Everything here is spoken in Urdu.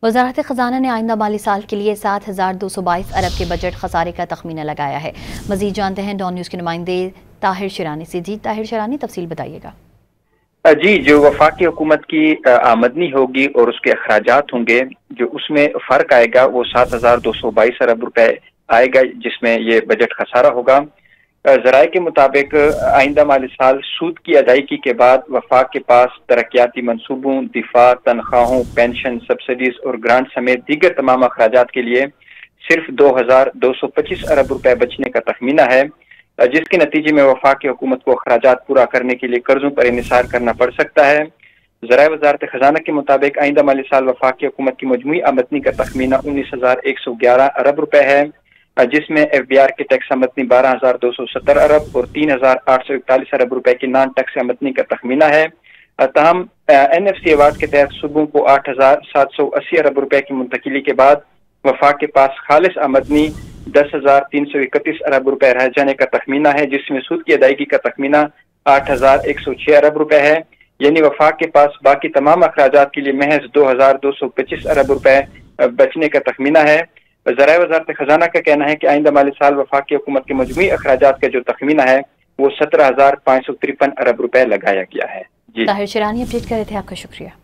وزارت خزانہ نے آئندہ مالی سال کے لیے 7,222 ارب کے بجٹ خسارے کا تخمینہ لگایا ہے۔ مزید جانتے ہیں ڈان نیوز کے نمائندے طاہر شیرانی سے۔ جی طاہر شیرانی، تفصیل بتائیے گا۔ جی، جو وفاقی حکومت کی آمدنی ہوگی اور اس کے اخراجات ہوں گے، جو اس میں فرق آئے گا وہ 7,222 ارب روپے آئے گا، جس میں یہ بجٹ خسارہ ہوگا۔ ذرائع کے مطابق آئندہ مالی سال سود کی ادائیگی کے بعد وفاق کے پاس ترقیاتی منصوبوں، دفاع، تنخواہوں، پینشن، سبسڈیز اور گرانٹ سمیت دیگر تمام اخراجات کے لیے صرف 2,225 ارب روپے بچنے کا تخمینہ ہے، جس کے نتیجے میں وفاقی حکومت کو اخراجات پورا کرنے کے لیے قرضوں پر انحصار کرنا پڑ سکتا ہے۔ ذرائع وزارت خزانہ کے مطابق آئندہ مالی سال وفاقی حکومت کی مجموعی آمدنی کا تخمینہ 19,111 ارب روپے ہے، جس میں ایف بی آر کے ٹیکس آمدنی 12,270 ارب اور 3,841 ارب روپے کی نان ٹیکس آمدنی کا تخمینہ ہے۔ تاہم این ایف سی ایوارڈ کے تحت صوبوں کو 8,780 ارب روپے کی منتقلی کے بعد وفاق کے پاس خالص آمدنی 10,331 ارب روپے رہ جانے کا تخمینہ ہے، جس میں سود کی ادائیگی کا تخمینہ 8,106 ارب روپے ہے، یعنی وفاق کے پاس باقی تمام اخراجات کے لیے محض 2,225 ارب روپے بچنے کا تخمینہ ہے۔ ذرائع وزارت خزانہ کا کہنا ہے کہ آئندہ مالی سال وفاقی حکومت کے مجموعی اخراجات کا جو تخمینہ ہے وہ 17,553 ارب روپے لگایا گیا ہے۔ جی طاہر شیرانی اپڈیٹ کر رہے تھے، آپ کا شکریہ۔